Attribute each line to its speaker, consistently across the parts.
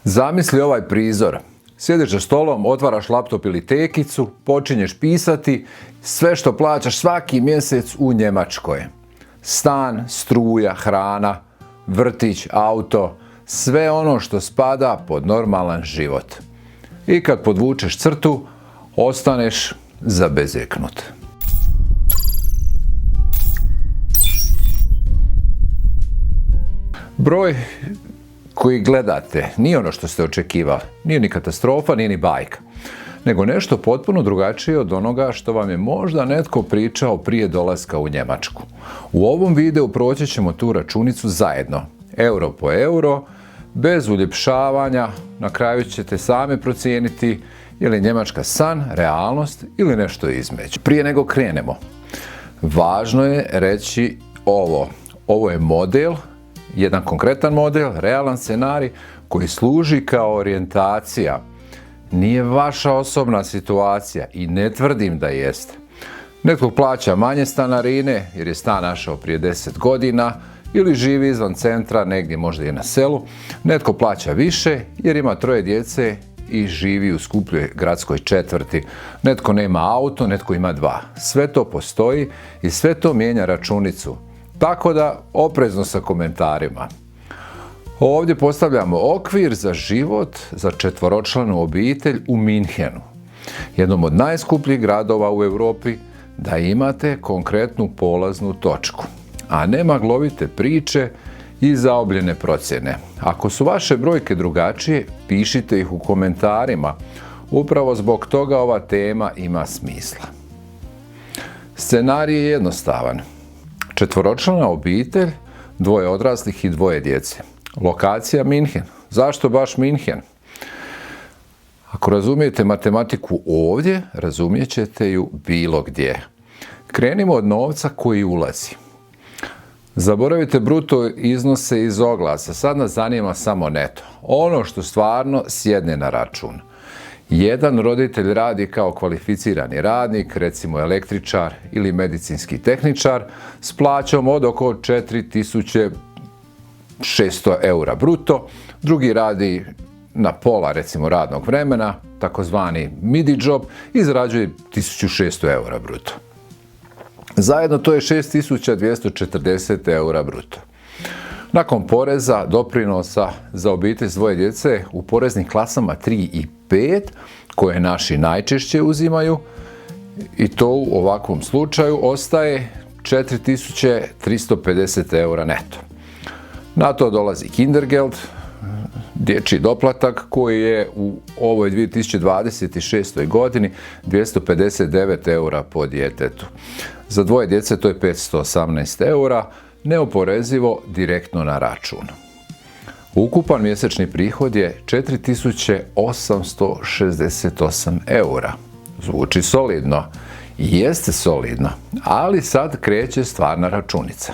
Speaker 1: Zamisli ovaj prizor. Sjediš za stolom, otvaraš laptop ili tekicu, počinješ pisati sve što plaćaš svaki mjesec u Njemačkoj. Stan, struja, hrana, vrtić, auto, sve ono što spada pod normalan život. I kad podvučeš crtu, ostaneš zabezeknut. Broj koji gledate nije ono što ste očekivali, nije ni katastrofa, nije ni bajka, nego nešto potpuno drugačije od onoga što vam je možda netko pričao prije dolaska u Njemačku. U ovom videu proći ćemo tu računicu zajedno, euro po euro, bez uljepšavanja, na kraju ćete sami procijeniti je li Njemačka san, realnost ili nešto između. Prije nego krenemo, važno je reći ovo. Ovo je model, jedan konkretan model, realan scenarij koji služi kao orijentacija. Nije vaša osobna situacija i ne tvrdim da jeste. Netko plaća manje stanarine jer je stan našao prije 10 godina ili živi izvan centra, negdje možda i na selu. Netko plaća više jer ima 3 djece i živi u skupljoj gradskoj četvrti. Netko nema auto, netko ima 2. Sve to postoji i sve to mijenja računicu. Tako da, oprezno sa komentarima. Ovdje postavljamo okvir za život za 4-članu obitelj u Minhenu, jednom od najskupljih gradova u Europi, da imate konkretnu polaznu točku, a ne maglovite priče i zaobljene procjene. Ako su vaše brojke drugačije, pišite ih u komentarima. Upravo zbog toga ova tema ima smisla. Scenarij je jednostavan. 4-člana obitelj, 2 odraslih i 2 djece. Lokacija Minhen. Zašto baš Minhen? Ako razumijete matematiku ovdje, razumijet ćete ju bilo gdje. Krenimo od novca koji ulazi. Zaboravite bruto iznose iz oglasa, sad nas zanima samo neto. Ono što stvarno sjedne na račun. Jedan roditelj radi kao kvalificirani radnik, recimo električar ili medicinski tehničar, s plaćom od oko 4600 eura bruto. Drugi radi na pola, recimo, radnog vremena, takozvani midi job, i zarađuje 1600 eura bruto. Zajedno to je 6240 eura bruto. Nakon poreza, doprinosa za obitelj s 2 djece u poreznim klasama 3 i 5, koje naši najčešće uzimaju, i to u ovakvom slučaju ostaje 4350 eura neto. Na to dolazi Kindergeld, dječji doplatak, koji je u ovoj 2026. godini 259 eura po djetetu. Za 2 djece to je 518 eura, neoporezivo direktno na račun. Ukupan mjesečni prihod je 4868 eura. Zvuči solidno. Jeste solidno, ali sad kreće stvarna računica.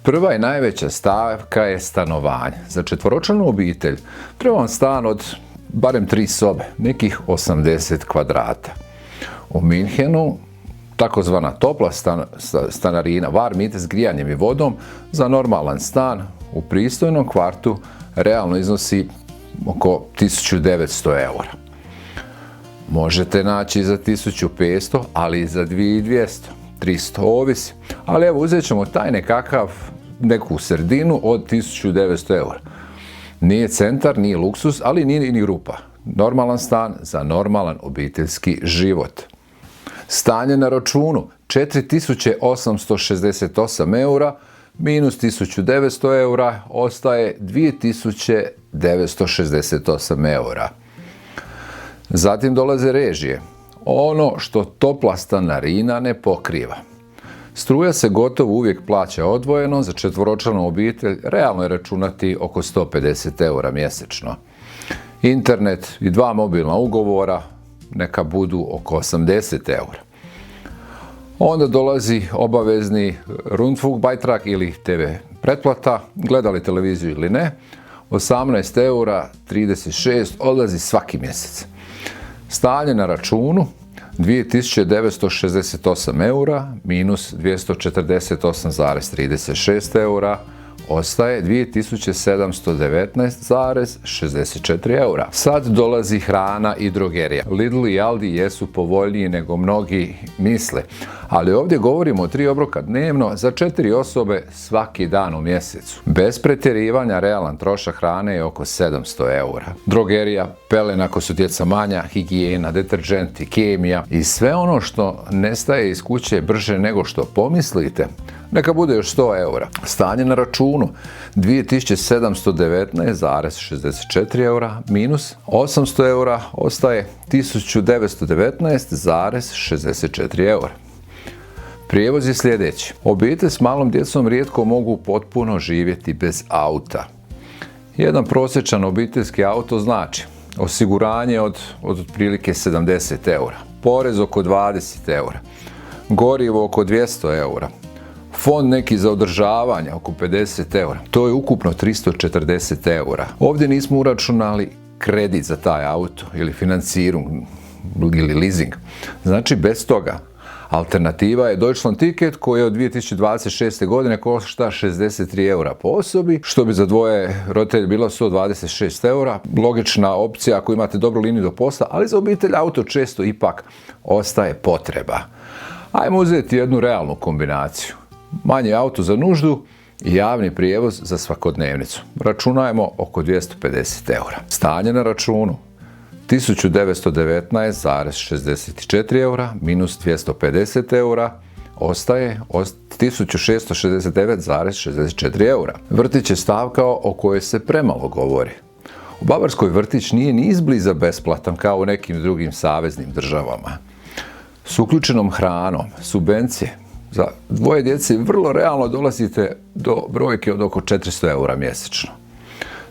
Speaker 1: Prva i najveća stavka je stanovanje. Za 4-članu obitelj treba vam stan od barem 3 sobe, nekih 80 kvadrata. U Minhenu takozvana topla stanarina, varmite s grijanjem i vodom, za normalan stan u pristojnom kvartu realno iznosi oko 1900 eura. Možete naći za 1500, ali i za 2200, 300, ovisi. Ali evo, uzet ćemo taj neku sredinu od 1900 eura. Nije centar, nije luksuz, ali nije ni rupa. Normalan stan za normalan obiteljski život. Stanje na računu 4868 eura minus 1900 eura ostaje 2968 eura. Zatim dolaze režije. Ono što topla stanarina ne pokriva. Struja se gotovo uvijek plaća odvojeno, za 4-članu obitelj realno je računati oko 150 eura mjesečno. Internet i 2 mobilna ugovora neka budu oko 80 eura. Onda dolazi obavezni Rundfunkbeitrag ili TV pretplata, gledali televiziju ili ne, 18 eura 36 odlazi svaki mjesec. Stanje na računu 2968 eura minus 248,36 eura ostaje 2719,64 eura. Sad dolazi hrana i drogerija. Lidl i Aldi jesu povoljniji nego mnogi misle, ali ovdje govorimo o 3 obroka dnevno za 4 osobe svaki dan u mjesecu. Bez pretjerivanja realan trošak hrane je oko 700 eura. Drogerija, pelena ako su djeca manja, higijena, deterdženti, kemija i sve ono što nestaje iz kuće brže nego što pomislite, neka bude još 100 eura. Stanje na računu 2719,64 eura minus 800 eura ostaje 1919,64 eura. Prijevoz je sljedeći. Obitelj s malom djecom rijetko mogu potpuno živjeti bez auta. Jedan prosječan obiteljski auto znači osiguranje od otprilike 70 eura, porez oko 20 eura, gorivo oko 200 eura, fond neki za održavanje oko 50 eura. To je ukupno 340 eura. Ovdje nismo uračunali kredit za taj auto ili financiranje ili leasing. Znači bez toga. Alternativa je Deutschland Ticket koji od 2026. godine košta 63 eura po osobi, što bi za dvoje roditelja bilo 126 eura. Logična opcija ako imate dobru liniju do posla, ali za obitelj auto često ipak ostaje potreba. Ajmo uzeti jednu realnu kombinaciju. Manji auto za nuždu i javni prijevoz za svakodnevnicu. Računajmo oko 250 eura. Stanje na računu 1919,64 eura minus 250 eura ostaje 1669,64 eura. Vrtić je stavka o kojoj se premalo govori. U Bavarskoj vrtić nije ni izbliza besplatan kao u nekim drugim saveznim državama. S uključenom hranom, subvencije, za dvoje djece vrlo realno dolazite do brojke od oko 400 eura mjesečno.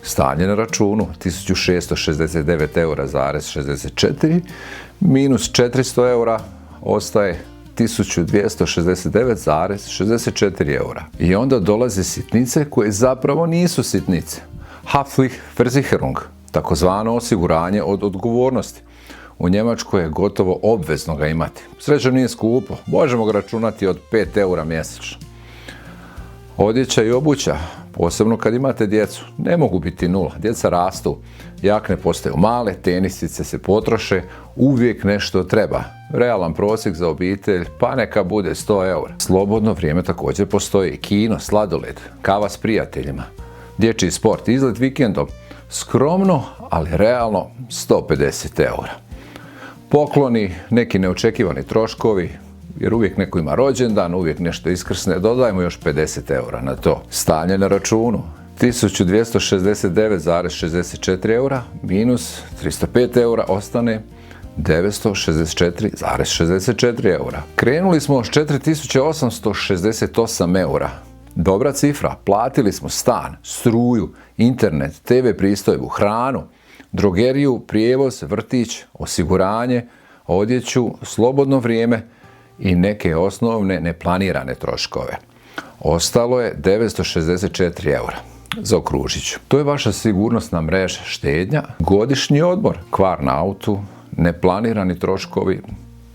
Speaker 1: Stanje na računu 1669,64 eura minus 400 eura ostaje 1269,64 eura. I onda dolaze sitnice koje zapravo nisu sitnice. Haftpflichtversicherung, takozvano osiguranje od odgovornosti. U Njemačkoj je gotovo obvezno ga imati. Srećom nije skupo, možemo ga računati od 5 eura mjesečno. Odjeća i obuća, posebno kad imate djecu, ne mogu biti nula. Djeca rastu, jakne postaju male, tenisice se potroše, uvijek nešto treba. Realan prosjek za obitelj, pa neka bude 100 eura. Slobodno vrijeme također postoji. Kino, sladoled, kava s prijateljima, dječji sport, izlet vikendom. Skromno, ali realno 150 eura. Pokloni, neki neočekivani troškovi, jer uvijek neko ima rođendan, uvijek nešto iskrsne, dodajmo još 50 eura na to. Stanje na računu 1269,64 eura minus 305 eura ostane 964,64 eura. Krenuli smo s 4868 eura. Dobra cifra, platili smo stan, struju, internet, TV pristojbu, hranu, drogeriju, prijevoz, vrtić, osiguranje, odjeću, slobodno vrijeme i neke osnovne neplanirane troškove. Ostalo je 964 eura. Zaokružit ću. To je vaša sigurnosna mreža, štednja, godišnji odmor, kvar na autu, neplanirani troškovi,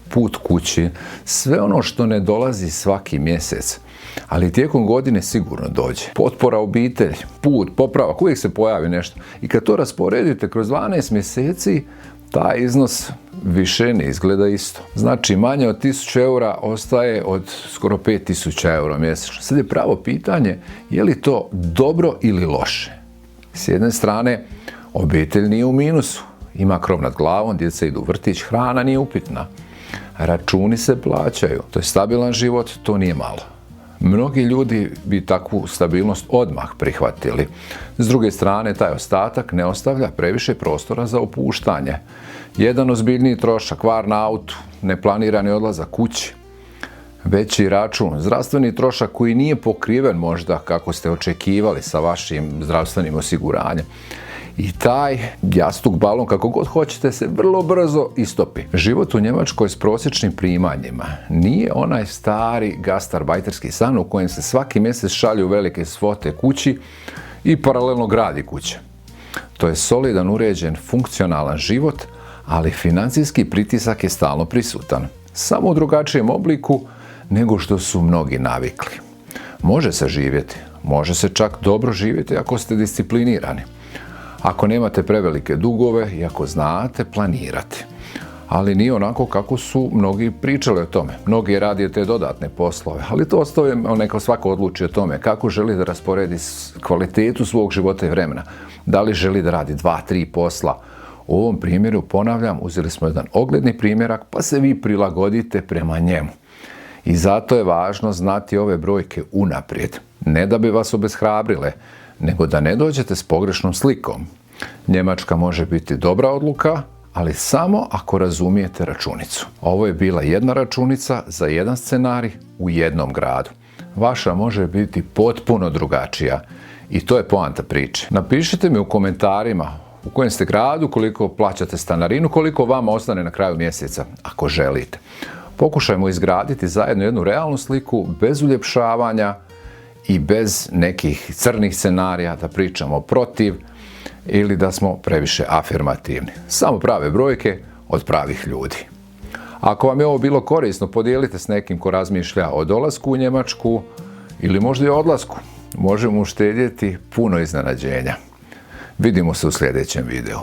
Speaker 1: put kući, sve ono što ne dolazi svaki mjesec, ali tijekom godine sigurno dođe. Potpora obitelji, put, popravak, uvijek se pojavi nešto. I kad to rasporedite kroz 12 mjeseci, taj iznos više ne izgleda isto. Znači, manje od 1000 eura ostaje od skoro 5000 eura mjesečno. Sad je pravo pitanje, je li to dobro ili loše? S jedne strane, obitelj nije u minusu. Ima krov nad glavom, djeca idu u vrtić, hrana nije upitna. Računi se plaćaju. To je stabilan život, to nije malo. Mnogi ljudi bi takvu stabilnost odmah prihvatili. S druge strane, taj ostatak ne ostavlja previše prostora za opuštanje. Jedan ozbiljniji trošak, kvar na autu, neplanirani odlazak kući, veći račun, zdravstveni trošak koji nije pokriven možda kako ste očekivali sa vašim zdravstvenim osiguranjem. I taj jastuk, balon, kako god hoćete, se vrlo brzo istopi. Život u Njemačkoj s prosječnim primanjima nije onaj stari gastarbajterski san u kojem se svaki mjesec šalju velike svote kući i paralelno gradi kuće. To je solidan, uređen, funkcionalan život, ali financijski pritisak je stalno prisutan. Samo u drugačijem obliku nego što su mnogi navikli. Može se živjeti, može se čak dobro živjeti ako ste disciplinirani. Ako nemate prevelike dugove i ako znate planirati. Ali nije onako kako su mnogi pričali o tome. Mnogi rade te dodatne poslove, ali to ostaje, neka svako odluči o tome kako želi da rasporedi kvalitetu svog života i vremena. Da li želi da radi 2-3 posla. U ovom primjeru, ponavljam, uzeli smo jedan ogledni primjerak, pa se vi prilagodite prema njemu. I zato je važno znati ove brojke unaprijed. Ne da bi vas obeshrabrile, nego da ne dođete s pogrešnom slikom. Njemačka može biti dobra odluka, ali samo ako razumijete računicu. Ovo je bila jedna računica za jedan scenarij u jednom gradu. Vaša može biti potpuno drugačija i to je poanta priče. Napišite mi u komentarima u kojem ste gradu, koliko plaćate stanarinu, koliko vama ostane na kraju mjeseca, ako želite. Pokušajmo izgraditi zajedno jednu realnu sliku bez uljepšavanja i bez nekih crnih scenarija da pričamo protiv ili da smo previše afirmativni. Samo prave brojke od pravih ljudi. Ako vam je ovo bilo korisno, podijelite s nekim ko razmišlja o dolasku u Njemačku ili možda i odlasku. Možemo uštedjeti puno iznenađenja. Vidimo se u sljedećem videu.